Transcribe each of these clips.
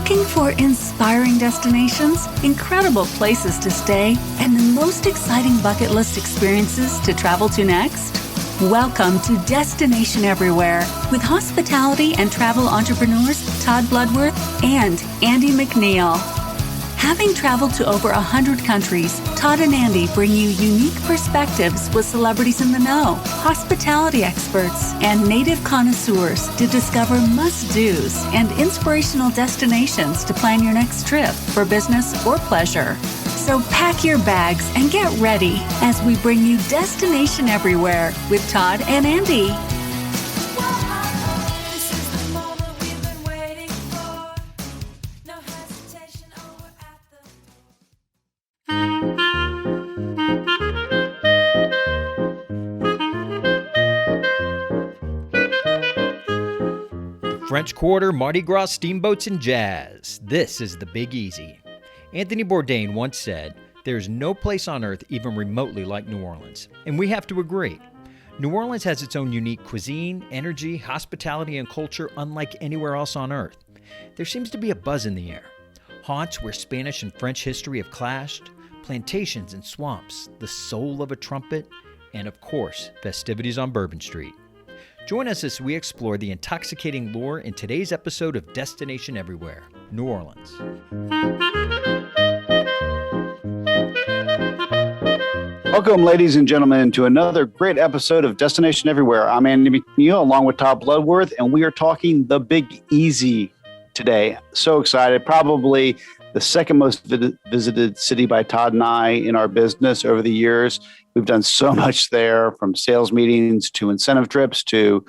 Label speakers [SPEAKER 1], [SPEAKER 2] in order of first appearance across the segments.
[SPEAKER 1] Looking for inspiring destinations, incredible places to stay, and the most exciting bucket list experiences to travel to next? Welcome to Destination Everywhere with hospitality and travel entrepreneurs Todd Bludworth and Andy McNeill. Having traveled to over 100 countries, Todd and Andy bring you unique perspectives with celebrities in the know, hospitality experts, and native connoisseurs to discover must-dos and inspirational destinations to plan your next trip for business or pleasure. So pack your bags and get ready as we bring you Destination Everywhere with Todd and Andy.
[SPEAKER 2] French Quarter, Mardi Gras, steamboats, and jazz. This is the Big Easy. Anthony Bourdain once said, "There's no place on earth even remotely like New Orleans." And we have to agree. New Orleans has its own unique cuisine, energy, hospitality, and culture unlike anywhere else on earth. There seems to be a buzz in the air. Haunts where Spanish and French history have clashed, plantations and swamps, the soul of a trumpet, and of course, festivities on Bourbon Street. Join us as we explore the intoxicating lore in today's episode of Destination Everywhere, New Orleans.
[SPEAKER 3] Welcome, ladies and gentlemen, to another great episode of Destination Everywhere. I'm Andy McNeill along with Todd Bludworth, and we are talking the Big Easy today. So excited. Probably the second most visited city by Todd and I in our business over the years. We've done so much there, from sales meetings to incentive trips to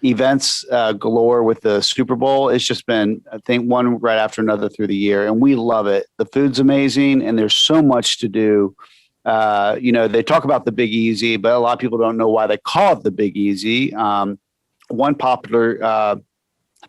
[SPEAKER 3] events galore with the Super Bowl. It's just been, I think, one right after another through the year, and we love it. The food's amazing, and there's so much to do. They talk about the Big Easy, but a lot of people don't know why they call it the Big Easy. One popular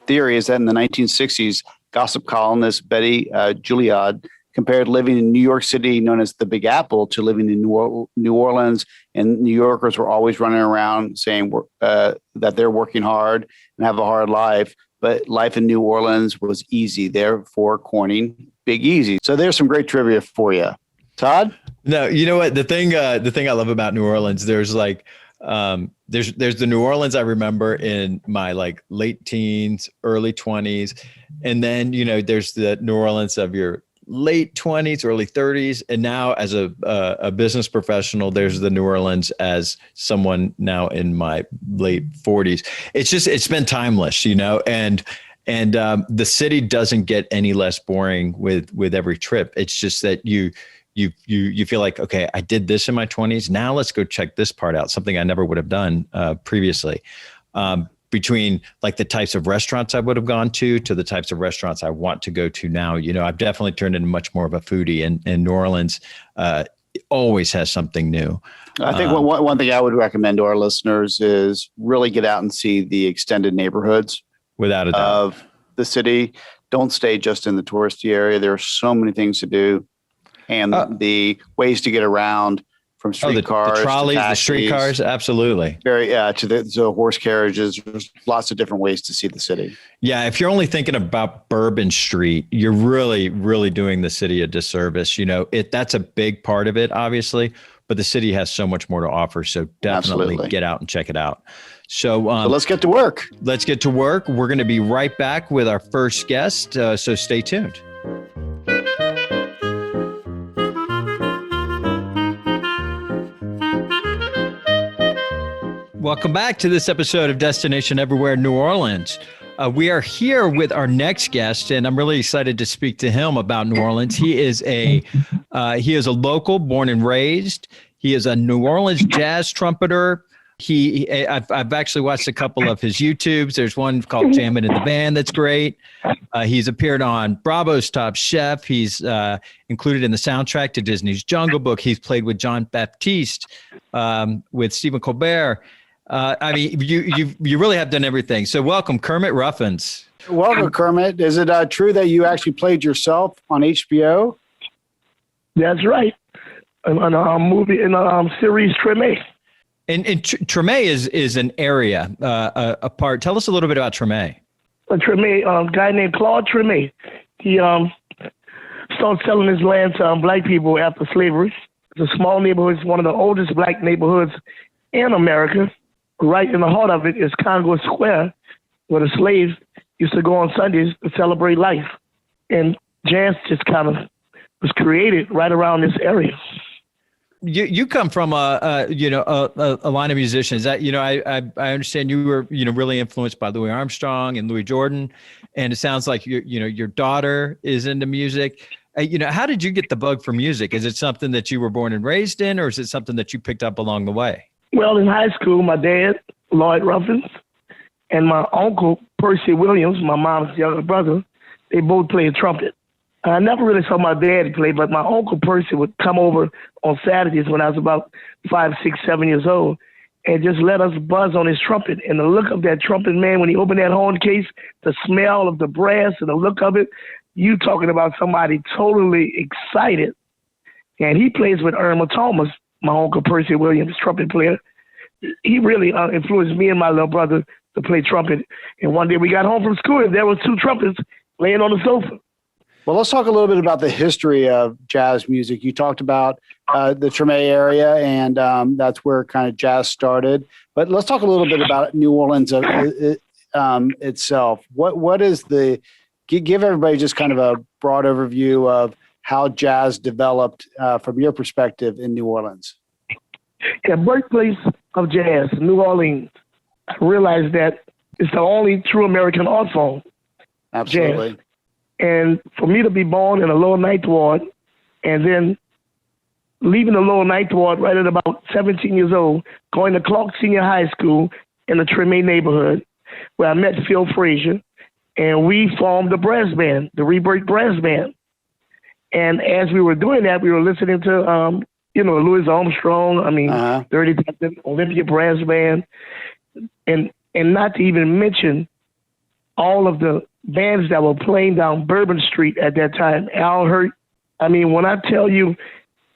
[SPEAKER 3] theory is that in the 1960s, gossip columnist Betty Juilliard compared living in New York City, known as the Big Apple, to living in New Orleans. And New Yorkers were always running around saying that they're working hard and have a hard life. But life in New Orleans was easy, therefore coining Big Easy. So there's some great trivia for you. Todd?
[SPEAKER 2] No, you know what? The thing I love about New Orleans, there's the New Orleans I remember in my late teens, early 20s. And then, there's the New Orleans of your late 20s, early 30s. And now as a business professional, there's the New Orleans as someone now in my late 40s. It's been timeless, and the city doesn't get any less boring with every trip. It's just that you feel like, okay, I did this in my 20s. Now let's go check this part out. Something I never would have done previously. Between the types of restaurants I would have gone to the types of restaurants I want to go to now, I've definitely turned into much more of a foodie, and New Orleans always has something new.
[SPEAKER 3] I think one thing I would recommend to our listeners is really get out and see the extended neighborhoods
[SPEAKER 2] without a doubt
[SPEAKER 3] of the city. Don't stay just in the touristy area. There are so many things to do, and the ways to get around. From streetcars,
[SPEAKER 2] the trolleys,
[SPEAKER 3] to taxis,
[SPEAKER 2] the streetcars, absolutely.
[SPEAKER 3] To the horse carriages. There's lots of different ways to see the city.
[SPEAKER 2] Yeah, if you're only thinking about Bourbon Street, you're really, really doing the city a disservice. That's a big part of it, obviously, but the city has so much more to offer. So definitely get out and check it out. So
[SPEAKER 3] let's get to work.
[SPEAKER 2] Let's get to work. We're going to be right back with our first guest. So stay tuned. Welcome back to this episode of Destination Everywhere, New Orleans. We are here with our next guest, and I'm really excited to speak to him about New Orleans. He is a local, born and raised. He is a New Orleans jazz trumpeter. I've actually watched a couple of his YouTubes. There's one called Jammin' in the Band that's great. He's appeared on Bravo's Top Chef. He's included in the soundtrack to Disney's Jungle Book. He's played with Jon Batiste, with Stephen Colbert. You really have done everything. So welcome, Kermit Ruffins.
[SPEAKER 3] Welcome, Kermit. Is it true that you actually played yourself on HBO?
[SPEAKER 4] That's right. In a movie, in a series, Treme.
[SPEAKER 2] And Treme is an area, a part. Tell us a little bit about Treme.
[SPEAKER 4] Treme, a guy named Claude Treme. He started selling his land to black people after slavery. It's a small neighborhood. It's one of the oldest black neighborhoods in America. Right in the heart of it is Congress Square, where the slaves used to go on Sundays to celebrate life. And jazz just kind of was created right around this area.
[SPEAKER 2] You come from a line of musicians that, I understand you were, really influenced by Louis Armstrong and Louis Jordan. And it sounds like your daughter is into music. How did you get the bug for music? Is it something that you were born and raised in, or is it something that you picked up along the way?
[SPEAKER 4] Well, in high school, my dad, Lloyd Ruffins, and my uncle, Percy Williams, my mom's younger brother, they both played trumpet. I never really saw my dad play, but my uncle Percy would come over on Saturdays when I was about 5, 6, 7 years old and just let us buzz on his trumpet. And the look of that trumpet, man, when he opened that horn case, the smell of the brass and the look of it, you talking about somebody totally excited. And he plays with Irma Thomas, my uncle Percy Williams, trumpet player. He really influenced me and my little brother to play trumpet. And one day we got home from school and there was 2 trumpets laying on the sofa.
[SPEAKER 3] Well, let's talk a little bit about the history of jazz music. You talked about the Treme area, and that's where kind of jazz started. But let's talk a little bit about New Orleans itself. What is give everybody just kind of a broad overview of how jazz developed from your perspective in New Orleans?
[SPEAKER 4] Yeah, birthplace of jazz, New Orleans. I realized that it's the only true American art form.
[SPEAKER 3] Absolutely.
[SPEAKER 4] Jazz. And for me to be born in a Lower Ninth Ward and then leaving the Lower Ninth Ward right at about 17 years old, going to Clark Senior High School in the Treme neighborhood where I met Phil Frazier, and we formed the brass band, the Rebirth Brass Band. And as we were doing that, we were listening to, Louis Armstrong, Dirty Dancing, Olympia Brass Band, and not to even mention all of the bands that were playing down Bourbon Street at that time. Al Hurt. I mean, when I tell you,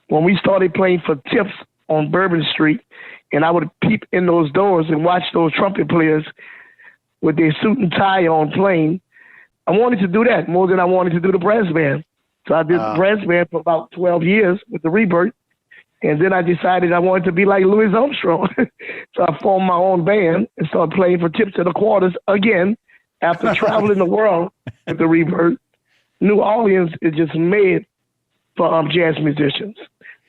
[SPEAKER 4] when we started playing for tips on Bourbon Street, and I would peep in those doors and watch those trumpet players with their suit and tie on playing, I wanted to do that more than I wanted to do the brass band. So I did the brass band for about 12 years with the Rebirth. And then I decided I wanted to be like Louis Armstrong. So I formed my own band and started playing for tips and the quarters again. After traveling the world with the Rebirth, New Orleans is just made for jazz musicians.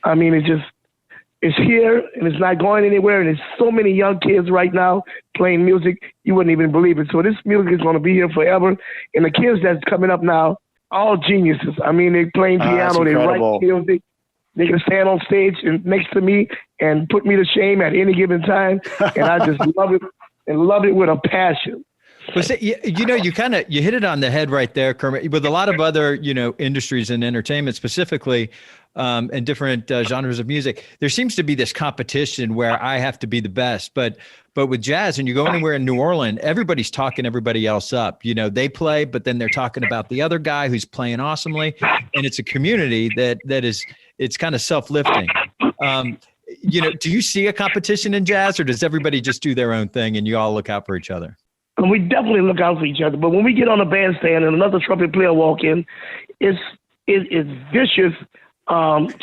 [SPEAKER 4] I mean, it's here and it's not going anywhere. And there's so many young kids right now playing music, you wouldn't even believe it. So this music is going to be here forever. And the kids that's coming up now, all geniuses. I mean, they're playing piano, they write music. They can stand on stage and next to me and put me to shame at any given time. And I just love it and love it with a passion.
[SPEAKER 2] Well, you hit it on the head right there, Kermit. With a lot of other, industries and entertainment specifically, and different genres of music, there seems to be this competition where I have to be the best. But with jazz, and you go anywhere in New Orleans, everybody's talking everybody else up. They play, but then they're talking about the other guy who's playing awesomely, and it's a community it's kind of self-lifting. Do you see a competition in jazz, or does everybody just do their own thing and you all look out for each other?
[SPEAKER 4] And we definitely look out for each other. But when we get on a bandstand and another trumpet player walk in, it's vicious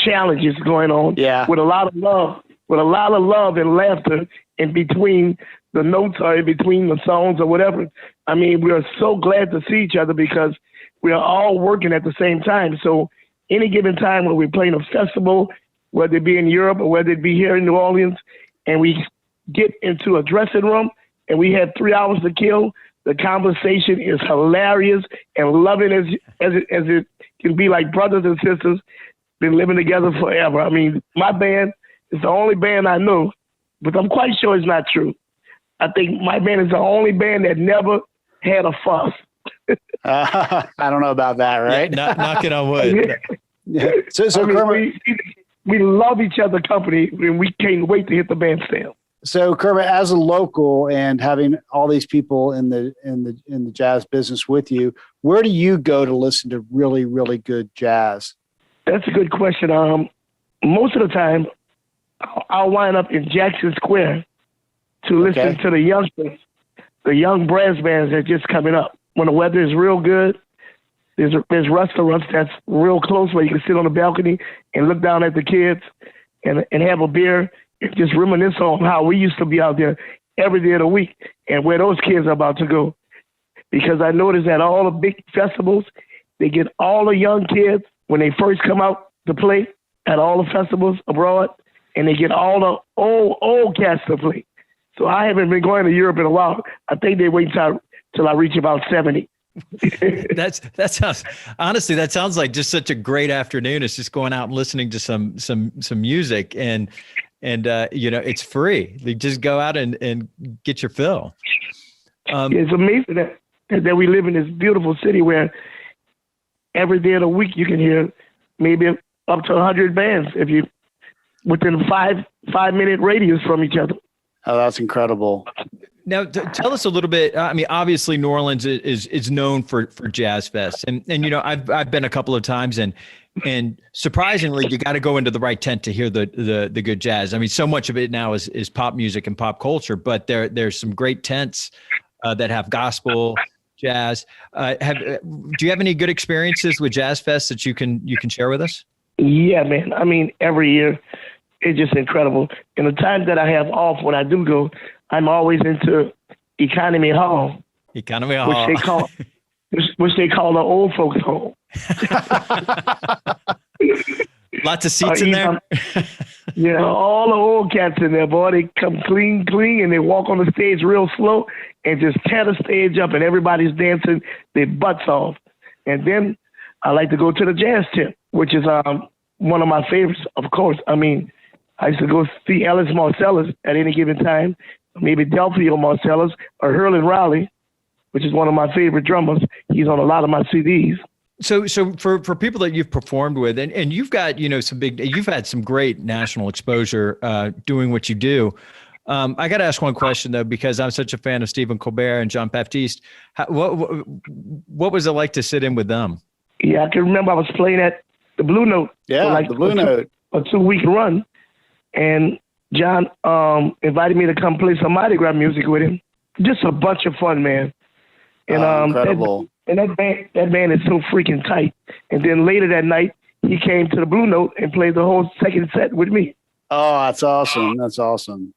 [SPEAKER 4] challenges going on with a lot of love and laughter in between the notes or in between the songs or whatever. I mean, we are so glad to see each other because we are all working at the same time. So any given time when we're playing a festival, whether it be in Europe or whether it be here in New Orleans, and we get into a dressing room, and we had 3 hours to kill, the conversation is hilarious and loving as it can be, like brothers and sisters, been living together forever. I mean, my band is the only band I know, but I'm quite sure it's not true. I think my band is the only band that never had a fuss.
[SPEAKER 3] I don't know about that, right?
[SPEAKER 2] Yeah, knocking on wood.
[SPEAKER 3] Yeah. So
[SPEAKER 4] Kermit, we love each other company, and we can't wait to hit the bandstand.
[SPEAKER 3] So Kermit, as a local and having all these people in the jazz business with you, where do you go to listen to really, really good jazz?
[SPEAKER 4] That's a good question. Most of the time, I'll wind up in Jackson Square to listen to the youngsters, the young brass bands that are just coming up. When the weather is real good, There's restaurants that's real close where you can sit on the balcony and look down at the kids and have a beer and just reminisce on how we used to be out there every day of the week and where those kids are about to go. Because I noticed at all the big festivals, they get all the young kids when they first come out to play at all the festivals abroad, and they get all the old cats to play. So I haven't been going to Europe in a while. I think they wait till I reach about 70.
[SPEAKER 2] that sounds like just such a great afternoon. It's just going out and listening to some music and it's free. You just go out and get your fill.
[SPEAKER 4] It's amazing that we live in this beautiful city where every day of the week you can hear maybe up to 100 bands if you within 5-minute radius from each other.
[SPEAKER 3] Oh, that's incredible.
[SPEAKER 2] Now, tell us a little bit. I mean, obviously, New Orleans is known for Jazz Fest, and I've been a couple of times, and surprisingly, you got to go into the right tent to hear the good jazz. I mean, so much of it now is pop music and pop culture, but there's some great tents that have gospel, jazz. Do you have any good experiences with Jazz Fest that you can share with us?
[SPEAKER 4] Yeah, man. I mean, every year it's just incredible. And the times that I have off when I do go, I'm always into Economy Hall.
[SPEAKER 2] Economy Hall.
[SPEAKER 4] Which they call the old folks home.
[SPEAKER 2] Lots of seats in there.
[SPEAKER 4] Yeah, all the old cats in there, boy. They come clean, and they walk on the stage real slow and just tear the stage up, and everybody's dancing their butts off. And then I like to go to the jazz tent, which is one of my favorites, of course. I mean, I used to go see Ellis Marcellus at any given time, maybe Delphio Marcellus or Hurlin Riley, which is one of my favorite drummers. He's on a lot of my CDs.
[SPEAKER 2] So for people that you've performed with, and you've got, you've had some great national exposure doing what you do. I got to ask one question though, because I'm such a fan of Stephen Colbert and Jon Batiste. What was it like to sit in with them?
[SPEAKER 4] Yeah, I can remember I was playing at the Blue Note.
[SPEAKER 3] Yeah, the Blue Note.
[SPEAKER 4] A 2-week run. And John invited me to come play some Mardi Gras music with him. Just a bunch of fun, man. And
[SPEAKER 3] incredible.
[SPEAKER 4] That band is so freaking tight. And then later that night, he came to the Blue Note and played the whole second set with me.
[SPEAKER 3] Oh, that's awesome. That's awesome.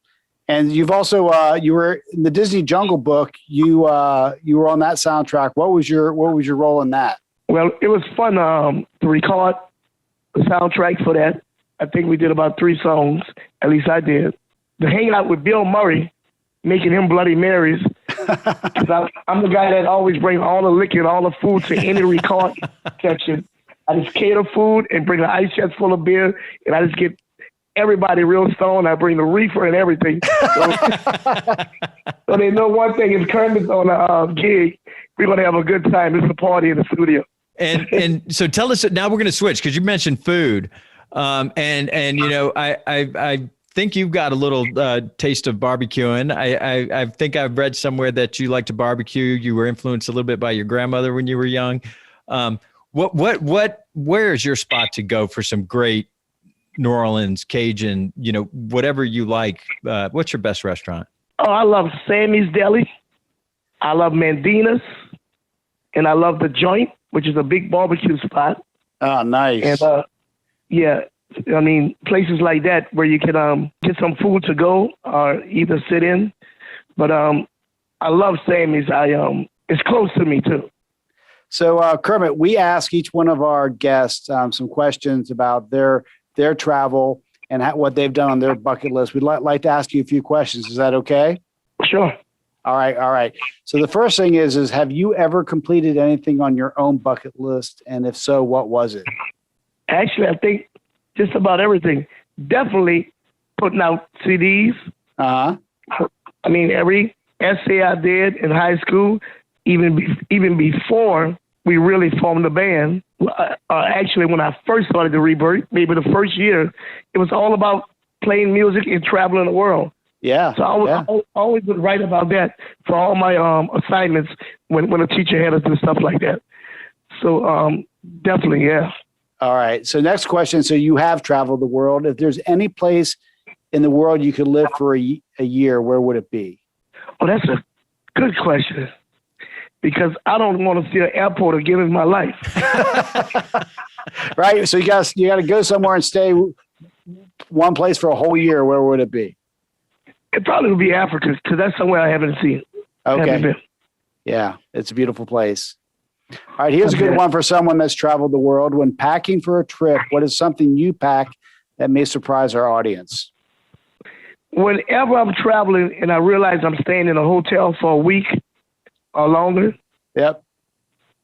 [SPEAKER 3] And you've also you were in the Disney Jungle Book. You were on that soundtrack. What was your role in that? Well,
[SPEAKER 4] it was fun to record the soundtrack for that. I think we did about 3 songs. At least I did. To hang out with Bill Murray, making him Bloody Marys. Because I'm the guy that always bring all the liquor and all the food to any record section. I just cater food and bring an ice chest full of beer, and I just get everybody real stoned. I bring the reefer and everything. So they know one thing: if Kermit's on a gig, we're gonna have a good time. It's a party in the studio.
[SPEAKER 2] And so tell us now. We're gonna switch because you mentioned food, and I think you've got a little taste of barbecuing. I think I've read somewhere that you like to barbecue. You were influenced a little bit by your grandmother when you were young. Where's your spot to go for some great New Orleans Cajun? Whatever you like. What's your best restaurant?
[SPEAKER 4] Oh, I love Sammy's Deli. I love Mandina's, and I love The Joint, which is a big barbecue spot.
[SPEAKER 3] Oh, nice.
[SPEAKER 4] And yeah. I mean, places like that where you can get some food to go or either sit in. But I love Sammy's. It's close to me too.
[SPEAKER 3] So Kermit, we ask each one of our guests some questions about their travel and what they've done on their bucket list. We'd like to ask you a few questions. Is that okay?
[SPEAKER 4] Sure.
[SPEAKER 3] All right. So the first thing is have you ever completed anything on your own bucket list? And if so, what was it?
[SPEAKER 4] Actually, I think just about everything. Definitely putting out CDs. I mean, every essay I did in high school, even before we really formed the band. Actually, when I first started the Rebirth, maybe the first year, it was all about playing music and traveling the world.
[SPEAKER 3] Yeah.
[SPEAKER 4] So I always would write about that for all my assignments when a teacher had us do stuff like that. So definitely, yeah.
[SPEAKER 3] All right. So next question. So you have traveled the world. If there's any place in the world you could live for a year, where would it be?
[SPEAKER 4] Oh, that's a good question. because I don't want to see an airport again in my life.
[SPEAKER 3] Right. So you got to go somewhere and stay one place for a whole year. Where would it be?
[SPEAKER 4] It probably would be Africa, because that's somewhere I haven't seen.
[SPEAKER 3] Okay. Yeah, it's a beautiful place. All right, here's a good one for someone that's traveled the world. When packing for a trip, what is something you pack that may surprise our audience?
[SPEAKER 4] Whenever I'm traveling and I realize I'm staying in a hotel for a week or longer,
[SPEAKER 3] yep,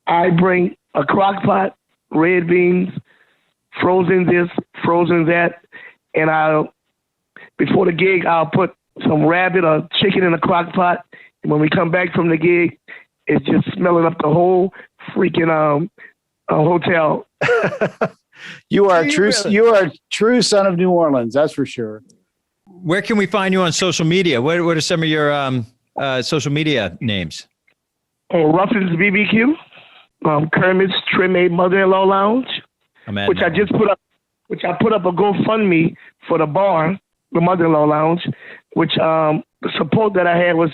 [SPEAKER 4] I bring a crock pot, red beans, frozen this, frozen that, and before the gig, I'll put some rabbit or chicken in a crock pot. And when we come back from the gig, it's just smelling up the whole freaking hotel.
[SPEAKER 3] You are a true son of New Orleans, that's for sure.
[SPEAKER 2] Where can we find you on social media? What are some of your social media names?
[SPEAKER 4] Ruffins BBQ, Kermit's Trim Mother-in-Law Lounge, which I put up a GoFundMe for the bar, the Mother-in-Law Lounge, which the support that I had was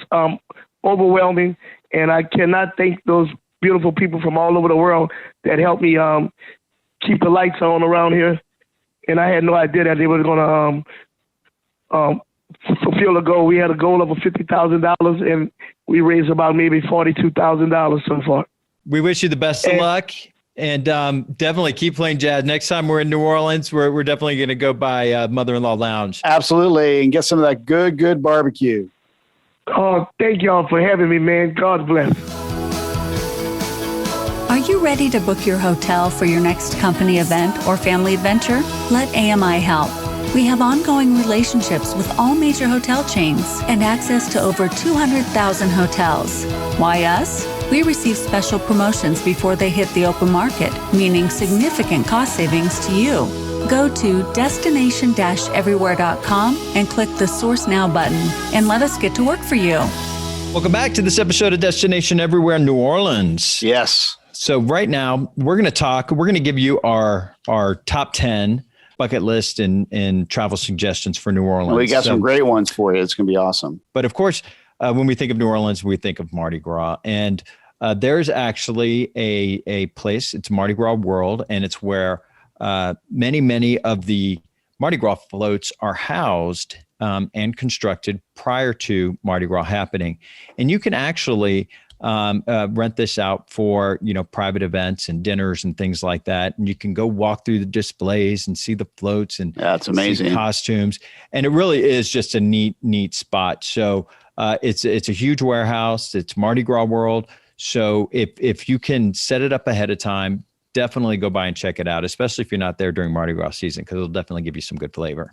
[SPEAKER 4] overwhelming, and I cannot thank those beautiful people from all over the world that helped me keep the lights on around here. And I had no idea that they were going to fulfill a goal. We had a goal of $50,000, and we raised about maybe $42,000 so far.
[SPEAKER 2] We wish you the best of luck, and definitely keep playing jazz. Next time we're in New Orleans, we're definitely going to go by Mother-in-Law Lounge.
[SPEAKER 3] Absolutely, and get some of that good barbecue.
[SPEAKER 4] Oh, thank y'all for having me, man. God bless.
[SPEAKER 1] Are you ready to book your hotel for your next company event or family adventure? Let AMI help. We have ongoing relationships with all major hotel chains and access to over 200,000 hotels. Why us? We receive special promotions before they hit the open market, meaning significant cost savings to you. Go to destination-everywhere.com and click the Source Now button and let us get to work for you.
[SPEAKER 2] Welcome back to this episode of Destination Everywhere New Orleans.
[SPEAKER 3] Yes.
[SPEAKER 2] So right now we're going to give you our top 10 bucket list and travel suggestions for New Orleans.
[SPEAKER 3] We got some great ones for you. It's going to be awesome.
[SPEAKER 2] But of course, when we think of New Orleans, we think of Mardi Gras. And there's actually a place, it's Mardi Gras World, and it's where many of the Mardi Gras floats are housed and constructed prior to Mardi Gras happening. And you can actually rent this out for, private events and dinners and things like that. And you can go walk through the displays and see the floats and
[SPEAKER 3] that's amazing
[SPEAKER 2] costumes. And it really is just a neat spot. So it's a huge warehouse. It's Mardi Gras World. So if you can set it up ahead of time, definitely go by and check it out, especially if you're not there during Mardi Gras season, because it'll definitely give you some good flavor.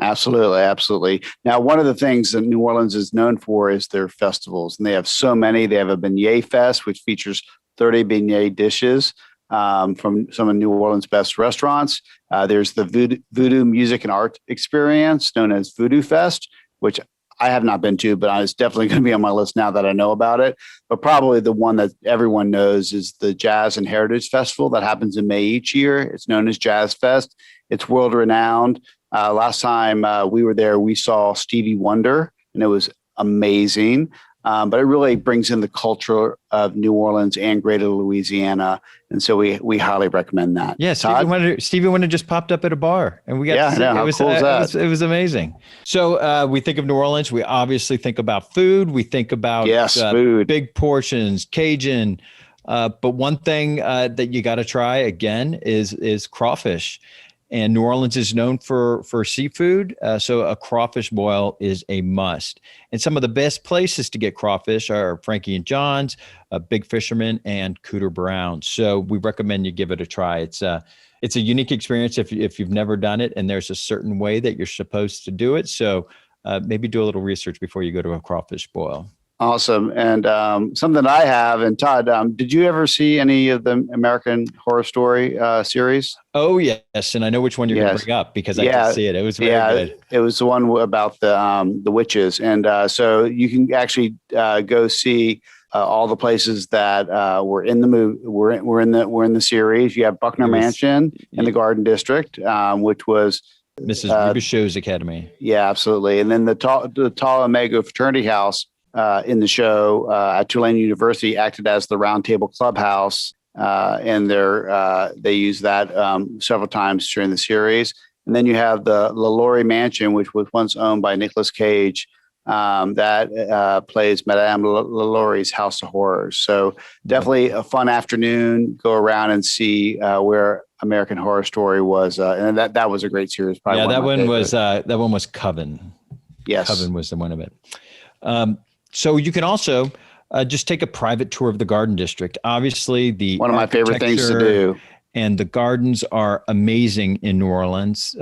[SPEAKER 3] Absolutely. Now, one of the things that New Orleans is known for is their festivals, and they have so many. They have a Beignet Fest, which features 30 beignet dishes from some of New Orleans' best restaurants. There's the Voodoo Music and Art Experience, known as Voodoo Fest, which I have not been to, but it's definitely going to be on my list now that I know about it. But probably the one that everyone knows is the Jazz and Heritage Festival that happens in May each year. It's known as Jazz Fest. It's world renowned. Last time we were there, we saw Stevie Wonder, and it was amazing. But it really brings in the culture of New Orleans and Greater Louisiana, and so we highly recommend that.
[SPEAKER 2] Yeah, Stevie Wonder just popped up at a bar, and we got to see it.
[SPEAKER 3] How cool is that?
[SPEAKER 2] It was amazing. So we think of New Orleans. We obviously think about food. We think about
[SPEAKER 3] food,
[SPEAKER 2] big portions, Cajun. But one thing that you got to try again is crawfish. And New Orleans is known for seafood, so a crawfish boil is a must. And some of the best places to get crawfish are Frankie and John's, Big Fisherman, and Cooter Brown. So we recommend you give it a try. It's a unique experience if you've never done it, and there's a certain way that you're supposed to do it. So maybe do a little research before you go to a crawfish boil.
[SPEAKER 3] Awesome. And something I have, and Todd, did you ever see any of the American Horror Story series?
[SPEAKER 2] Oh, yes. And I know which one you're going to bring up because I did see it. It was very good. It
[SPEAKER 3] was the one about the witches. And so you can actually go see all the places that were in the movie. We're in the series. You have Buckner Mansion in the Garden District, which was
[SPEAKER 2] Mrs. Rubishow's Academy.
[SPEAKER 3] Yeah, absolutely. And then the Tall Omega Fraternity House in the show at Tulane University acted as the Roundtable Clubhouse, and they use that several times during the series. And then you have the LaLaurie Mansion, which was once owned by Nicolas Cage, that plays Madame LaLaurie's House of Horrors. So definitely a fun afternoon. Go around and see where American Horror Story was, and that was a great series. Probably
[SPEAKER 2] that one was Coven.
[SPEAKER 3] Yes,
[SPEAKER 2] Coven was the one of it. So you can also just take a private tour of the Garden District. Obviously,
[SPEAKER 3] one of my favorite things to do.
[SPEAKER 2] And the gardens are amazing in New Orleans.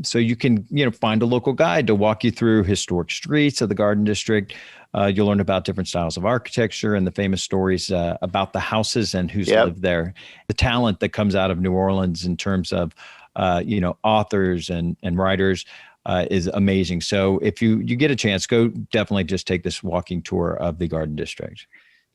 [SPEAKER 2] So you can, find a local guide to walk you through historic streets of the Garden District. You'll learn about different styles of architecture and the famous stories about the houses and who's lived there. The talent that comes out of New Orleans in terms of, authors and writers is amazing. So if you get a chance, go definitely just take this walking tour of the Garden District.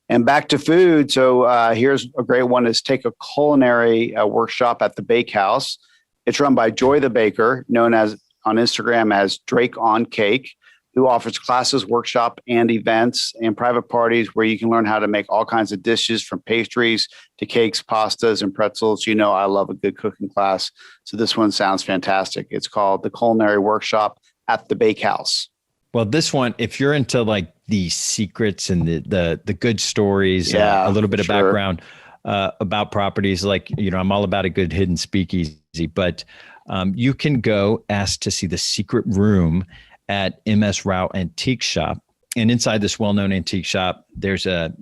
[SPEAKER 3] And back to food. So here's a great one: is take a culinary workshop at the Bakehouse. It's run by Joy the Baker, known as on Instagram as Drake on Cake, who offers classes, workshop, and events and private parties where you can learn how to make all kinds of dishes, from pastries to cakes, pastas, and pretzels. I love a good cooking class. So this one sounds fantastic. It's called the Culinary Workshop at the Bakehouse.
[SPEAKER 2] Well, this one, if you're into like the secrets and the good stories, a little bit of background about properties, like, I'm all about a good hidden speakeasy, but you can go ask to see the secret room at MS Rao Antique Shop. And inside this well-known antique shop, there's a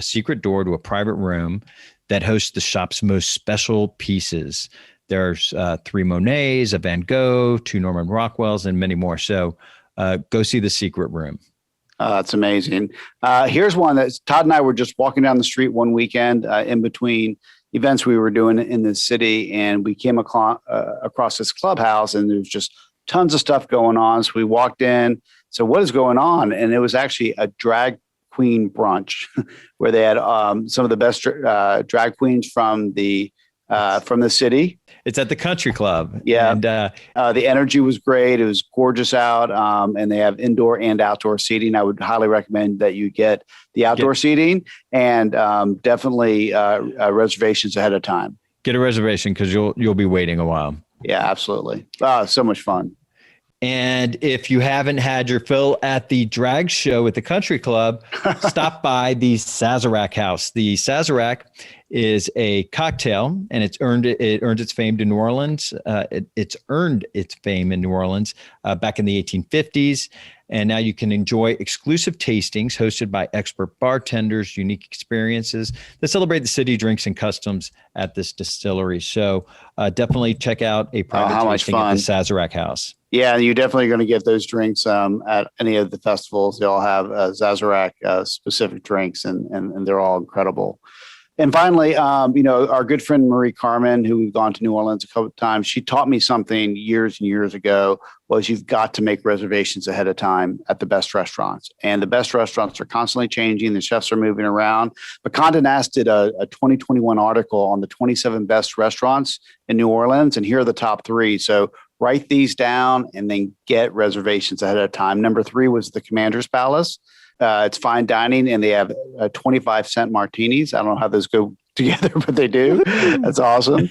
[SPEAKER 2] secret door to a private room that hosts the shop's most special pieces. There's 3 Monets, a Van Gogh, 2 Norman Rockwells, and many more. So go see the secret room.
[SPEAKER 3] That's amazing. Here's one that Todd and I were just walking down the street one weekend in between events we were doing in the city, and we came across this clubhouse, and there's just tons of stuff going on. So we walked in. So what is going on? And it was actually a drag queen brunch where they had some of the best drag queens from the city.
[SPEAKER 2] It's at the Country Club.
[SPEAKER 3] Yeah.
[SPEAKER 2] And
[SPEAKER 3] the energy was great. It was gorgeous out. And they have indoor and outdoor seating. I would highly recommend that you get the outdoor seating, and definitely reservations ahead of time.
[SPEAKER 2] Get a reservation because you'll be waiting a while.
[SPEAKER 3] Yeah, absolutely. So much fun.
[SPEAKER 2] And if you haven't had your fill at the drag show at the Country Club, stop by the Sazerac House. The Sazerac is a cocktail, and it earned its fame to New Orleans. It's earned its fame in New Orleans back in the 1850s. And now you can enjoy exclusive tastings hosted by expert bartenders, unique experiences that celebrate the city drinks and customs at this distillery. So definitely check out a private tasting at the Sazerac House.
[SPEAKER 3] Yeah, you're definitely going to get those drinks at any of the festivals. They all have Sazerac specific drinks, and they're all incredible. And finally, our good friend Marie Carmen, who we've gone to New Orleans a couple of times, she taught me something years and years ago, was you've got to make reservations ahead of time at the best restaurants. And the best restaurants are constantly changing. The chefs are moving around. But Condé Nast did a 2021 article on the 27 best restaurants in New Orleans, and here are the top 3. So write these down and then get reservations ahead of time. Number 3 was the Commander's Palace. It's fine dining, and they have 25-cent martinis. I don't know how those go together, but they do. That's awesome.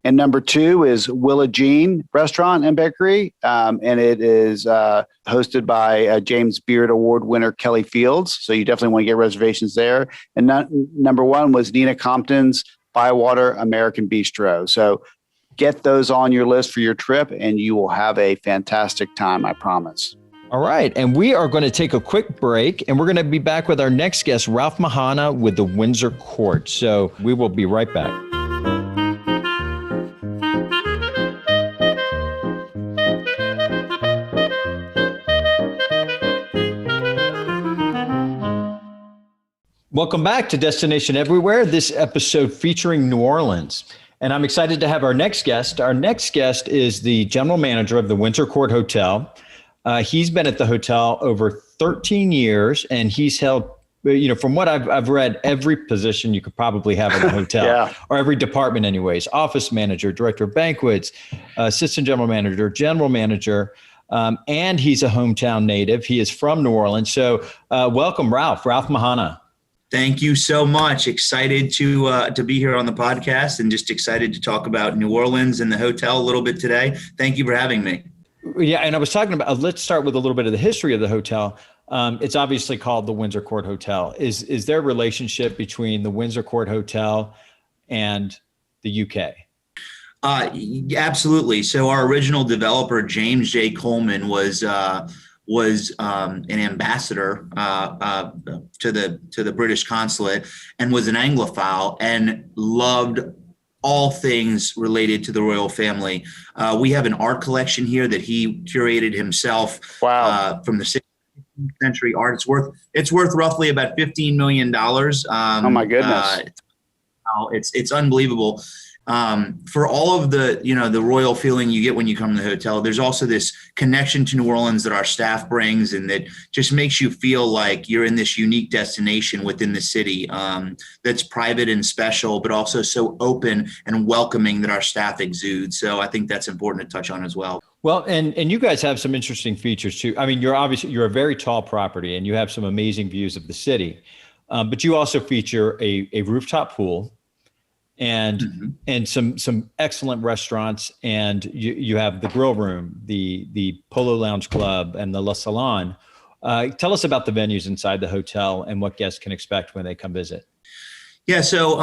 [SPEAKER 3] And number 2 is Willa Jean Restaurant and Bakery, and it is hosted by James Beard Award winner Kelly Fields. So you definitely want to get reservations there. And number 1 was Nina Compton's Bywater American Bistro. So get those on your list for your trip, and you will have a fantastic time, I promise.
[SPEAKER 2] All right. And we are going to take a quick break, and we're going to be back with our next guest, Ralph Mahana with the Windsor Court. So we will be right back. Welcome back to Destination Everywhere, this episode featuring New Orleans. And I'm excited to have our next guest. Our next guest is the general manager of the Windsor Court Hotel. He's been at the hotel over 13 years, and he's held, from what I've read, every position you could probably have in a hotel, or every department anyways: office manager, director of banquets, assistant general manager, and he's a hometown native. He is from New Orleans. So welcome, Ralph Mahana.
[SPEAKER 5] Thank you so much. Excited to be here on the podcast and just excited to talk about New Orleans and the hotel a little bit today. Thank you for having me.
[SPEAKER 2] Yeah, and I was talking about, let's start with a little bit of the history of the hotel. It's obviously called the Windsor Court Hotel. Is there a relationship between the Windsor Court Hotel and the UK?
[SPEAKER 5] Absolutely. So our original developer, James J. Coleman, was an ambassador to the British consulate and was an Anglophile and loved all things related to the royal family. We have an art collection here that he curated himself.
[SPEAKER 3] Wow.
[SPEAKER 5] From the 16th century art. It's worth roughly about $15 million.
[SPEAKER 3] Oh my goodness.
[SPEAKER 5] It's unbelievable. For all of the royal feeling you get when you come to the hotel, there's also this connection to New Orleans that our staff brings and that just makes you feel like you're in this unique destination within the city that's private and special, but also so open and welcoming that our staff exudes. So I think that's important to touch on as well.
[SPEAKER 2] Well, and you guys have some interesting features too. I mean, you're a very tall property and you have some amazing views of the city, but you also feature a rooftop pool and some excellent restaurants, and you have the grill room, the Polo Lounge Club, and the La Salon. Tell us about the venues inside the hotel and what guests can expect when they come visit.
[SPEAKER 5] Yeah, so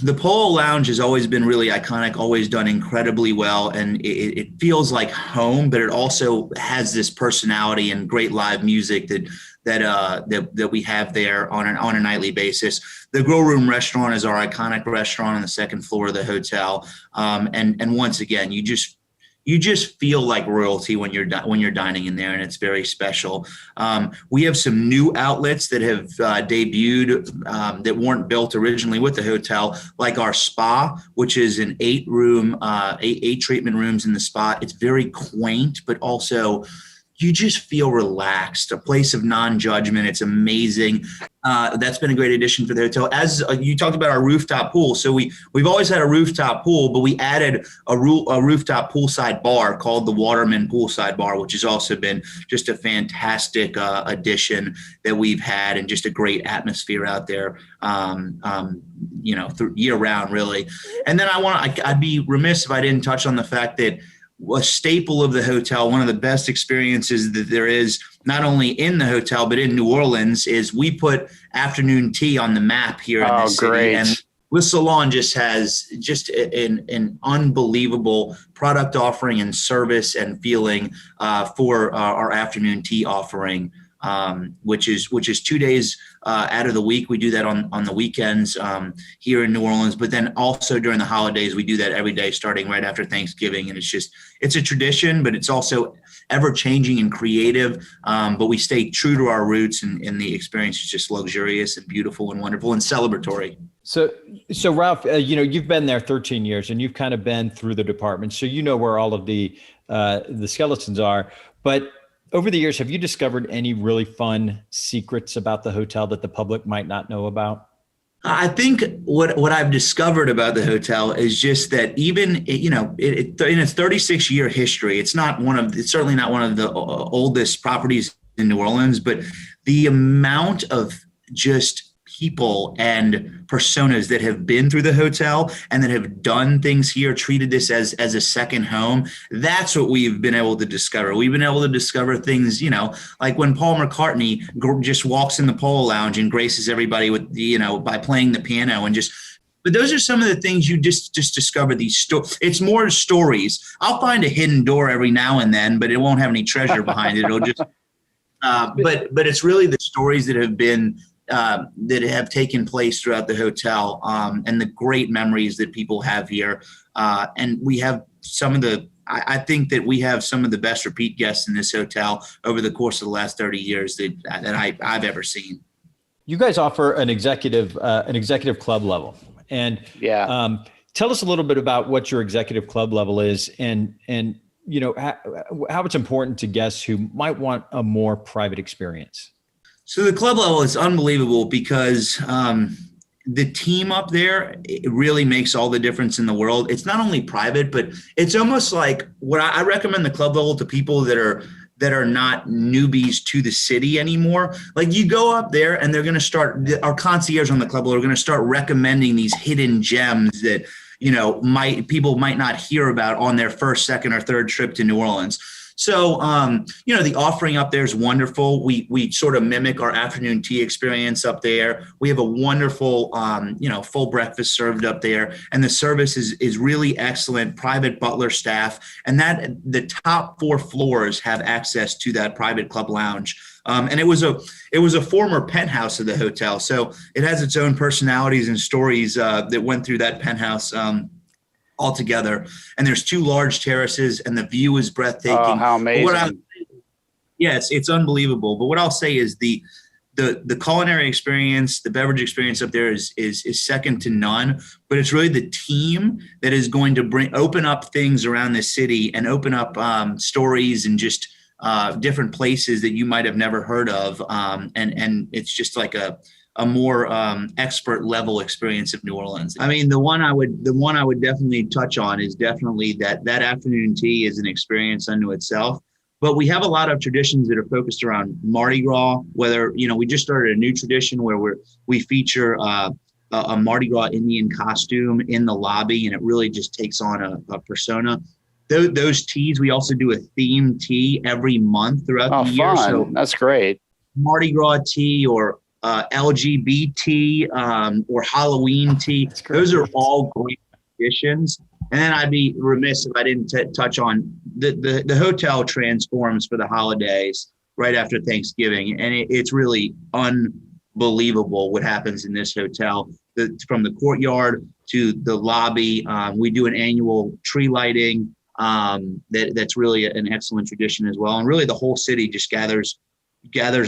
[SPEAKER 5] the Polo Lounge has always been really iconic, always done incredibly well, and it feels like home, but it also has this personality and great live music that we have there on a nightly basis. The Grill Room restaurant is our iconic restaurant on the second floor of the hotel, and once again, you just feel like royalty when you're dining in there, and it's very special. We have some new outlets that have debuted that weren't built originally with the hotel, like our spa, which is an 8 treatment rooms in the spa. It's very quaint, but also you just feel relaxed, a place of non-judgment. It's amazing. That's been a great addition for the hotel. As you talked about our rooftop pool. So we've always had a rooftop pool, but we added a rooftop poolside bar called the Waterman Poolside Bar, which has also been just a fantastic addition that we've had and just a great atmosphere out there, year round really. And then I'd be remiss if I didn't touch on the fact that a staple of the hotel, one of the best experiences that there is, not only in the hotel, but in New Orleans, is we put afternoon tea on the map here in the city. Great. And Le Salon just has an unbelievable product offering and service and feeling for our afternoon tea offering, which is 2 days out of the week. We do that on the weekends here in New Orleans, but then also during the holidays, we do that every day starting right after Thanksgiving. And it's a tradition, but it's also ever changing and creative. But we stay true to our roots, and the experience is just luxurious and beautiful and wonderful and celebratory.
[SPEAKER 2] So Ralph, you've been there 13 years and you've kind of been through the department. So you know where all of the skeletons are, but over the years, have you discovered any really fun secrets about the hotel that the public might not know about?
[SPEAKER 5] I think what I've discovered about the hotel is just that even, in its 36-year history, it's certainly not one of the oldest properties in New Orleans, but the amount of just people and personas that have been through the hotel and that have done things here, treated this as a second home. That's what we've been able to discover. We've been able to discover things, like when Paul McCartney just walks in the Polo Lounge and graces everybody with, by playing the piano but those are some of the things you just discover these it's more stories. I'll find a hidden door every now and then, but it won't have any treasure behind it. It'll just, but it's really the stories that have been, that have taken place throughout the hotel, and the great memories that people have here. And we have I think that we have some of the best repeat guests in this hotel over the course of the last 30 years that I've ever seen.
[SPEAKER 2] You guys offer an executive club level, and tell us a little bit about what your executive club level is, and how it's important to guests who might want a more private experience.
[SPEAKER 5] So the club level is unbelievable because the team up there, it really makes all the difference in the world. It's not only private, but it's almost like what I recommend the club level to people that that are not newbies to the city anymore. Like you go up there and they're going to start, our concierge on the club are going to start recommending these hidden gems that, people might not hear about on their first, second, or third trip to New Orleans. So, the offering up there is wonderful. We sort of mimic our afternoon tea experience up there. We have a wonderful, full breakfast served up there. And the service is really excellent, private butler staff. And that the top 4 floors have access to that private club lounge. And it was a former penthouse of the hotel. So it has its own personalities and stories that went through that penthouse altogether. And there's 2 large terraces and the view is breathtaking.
[SPEAKER 3] Oh, how amazing.
[SPEAKER 5] Yes, it's unbelievable. But what I'll say is the culinary experience, the beverage experience up there is second to none, but it's really the team that is going to open up things around the city and open up stories and just different places that you might have never heard of. And it's just like a more expert level experience of New Orleans. I mean, the one I would definitely touch on is definitely that afternoon tea is an experience unto itself. But we have a lot of traditions that are focused around Mardi Gras, whether, we just started a new tradition where we feature a Mardi Gras Indian costume in the lobby, and it really just takes on a persona. Those teas, we also do a themed tea every month throughout the year.
[SPEAKER 3] Fun.
[SPEAKER 5] So
[SPEAKER 3] that's great.
[SPEAKER 5] Mardi Gras tea or LGBT or Halloween tea. Those are all great traditions. And then I'd be remiss if I didn't touch on the hotel transforms for the holidays right after Thanksgiving. And it's really unbelievable what happens in this hotel. From the courtyard to the lobby, we do an annual tree lighting. That's really an excellent tradition as well. And really the whole city just gathers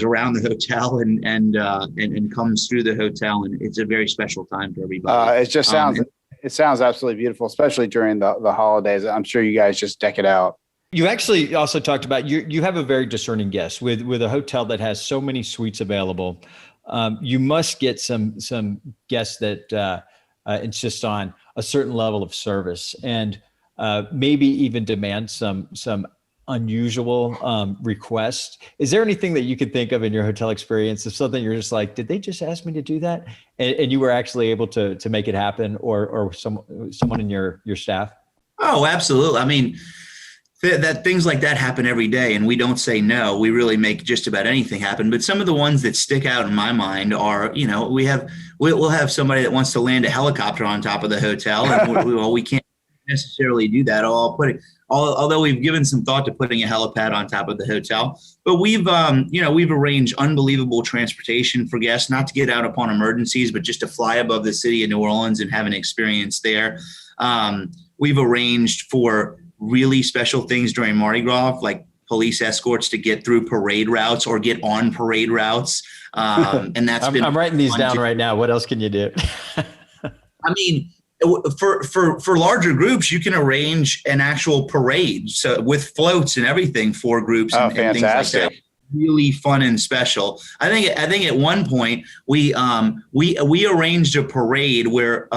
[SPEAKER 5] around the hotel and comes through the hotel, and it's a very special time for everybody.
[SPEAKER 3] It sounds absolutely beautiful, especially during the holidays. I'm sure you guys just deck it out.
[SPEAKER 2] You actually also talked about you have a very discerning guest with a hotel that has so many suites available. You must get some guests that insist on a certain level of service and maybe even demand some unusual requests. Is there anything that you could think of in your hotel experience of something you're just like, did they just ask me to do that? And you were actually able to make it happen, or someone in your staff?
[SPEAKER 5] Oh, absolutely. I mean, that things like that happen every day, and we don't say no. We really make just about anything happen. But some of the ones that stick out in my mind are, we'll have somebody that wants to land a helicopter on top of the hotel, and we can't necessarily do that. Although we've given some thought to putting a helipad on top of the hotel, but we've arranged unbelievable transportation for guests, not to get out upon emergencies, but just to fly above the city of New Orleans and have an experience there. We've arranged for really special things during Mardi Gras, like police escorts to get through parade routes or get on parade routes. And that's
[SPEAKER 2] I'm writing these down right now. What else can you do?
[SPEAKER 5] I mean, for larger groups, you can arrange an actual parade, so with floats and everything for groups and things like that. Really fun and special. I think at one point we arranged a parade where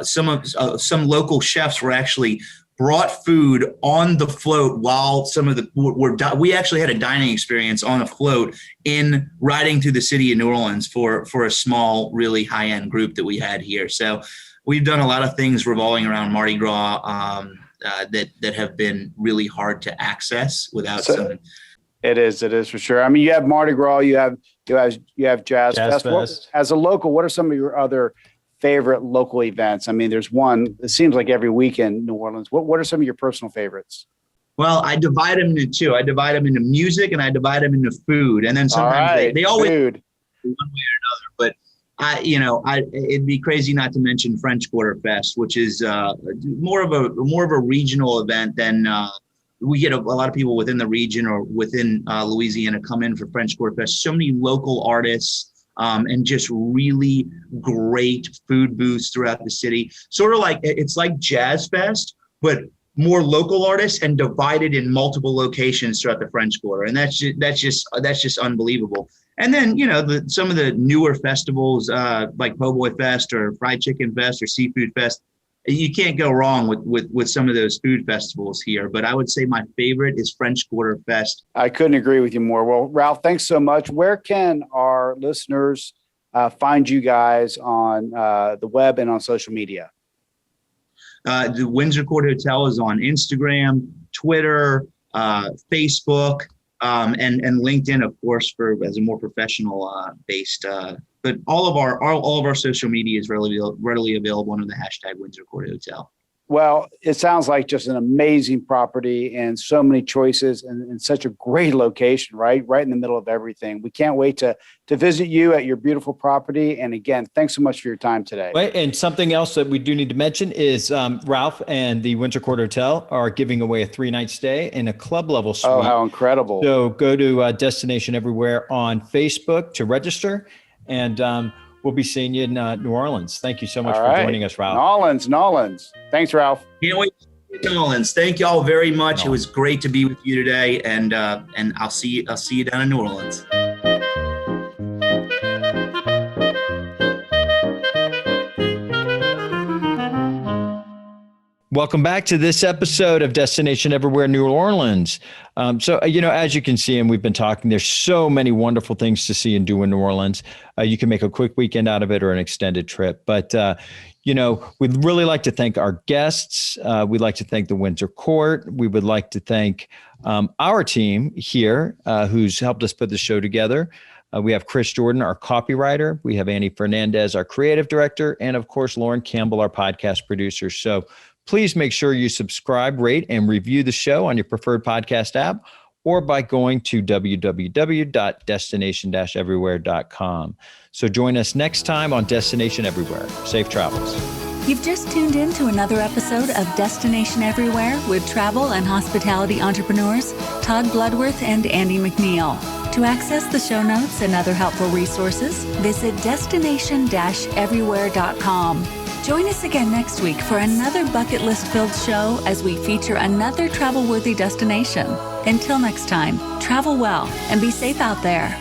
[SPEAKER 5] some local chefs were actually brought food on the float while some of the we actually had a dining experience on a float in riding through the city of New Orleans for a small, really high-end group that we had here. So we've done a lot of things revolving around Mardi Gras that have been really hard to access without some.
[SPEAKER 3] It is for sure. I mean, you have Mardi Gras, you have Jazz Fest. As a local, what are some of your other favorite local events? I mean, there's one, it seems like every weekend in New Orleans. What are some of your personal favorites?
[SPEAKER 5] Well, I divide them into two. I divide them into music and I divide them into food. And then sometimes they always food. One way or another. But it'd be crazy not to mention French Quarter Fest, which is more of a regional event than we get a lot of people within the region or within Louisiana come in for French Quarter Fest. So many local artists. And just really great food booths throughout the city. Sort of like, it's like Jazz Fest, but more local artists and divided in multiple locations throughout the French Quarter. And that's just unbelievable. And then, some of the newer festivals like Po' Boy Fest or Fried Chicken Fest or Seafood Fest, you can't go wrong with some of those food festivals here. But I would say my favorite is French Quarter Fest.
[SPEAKER 3] I couldn't agree with you more. Well, Ralph, thanks so much. Where can our listeners find you guys on the web and on social media?
[SPEAKER 5] The Windsor Court Hotel is on Instagram, Twitter, Facebook, and LinkedIn, of course, as a more professional based. But all of our social media is readily available under the hashtag Windsor Court Hotel.
[SPEAKER 3] Well, it sounds like just an amazing property and so many choices and such a great location, right in the middle of everything. We can't wait to visit you at your beautiful property. And again, thanks so much for your time today.
[SPEAKER 2] Wait, and something else that we do need to mention is Ralph and the Windsor Court Hotel are giving away a 3-night stay in a club level suite.
[SPEAKER 3] Oh, how incredible.
[SPEAKER 2] So go to Destination Everywhere on Facebook to register, and we'll be seeing you in New Orleans. Thank you so much for joining us, Ralph.
[SPEAKER 3] Nolans. Thanks, Ralph.
[SPEAKER 5] Can't wait to see you, Nolans. Thank you all very much. It was great to be with you today, and I'll see you down in New Orleans.
[SPEAKER 2] Welcome back to this episode of Destination Everywhere New Orleans. So, as you can see, and we've been talking, there's so many wonderful things to see and do in New Orleans. You can make a quick weekend out of it or an extended trip. But, we'd really like to thank our guests. We'd like to thank the Windsor Court. We would like to thank our team here who's helped us put the show together. We have Chris Jordan, our copywriter. We have Annie Fernandez, our creative director. And, of course, Lauren Campbell, our podcast producer. So please make sure you subscribe, rate, and review the show on your preferred podcast app or by going to www.destination-everywhere.com. So join us next time on Destination Everywhere. Safe travels.
[SPEAKER 1] You've just tuned in to another episode of Destination Everywhere with travel and hospitality entrepreneurs Todd Bludworth and Andy McNeill. To access the show notes and other helpful resources, visit destination-everywhere.com. Join us again next week for another bucket list filled show as we feature another travel-worthy destination. Until next time, travel well and be safe out there.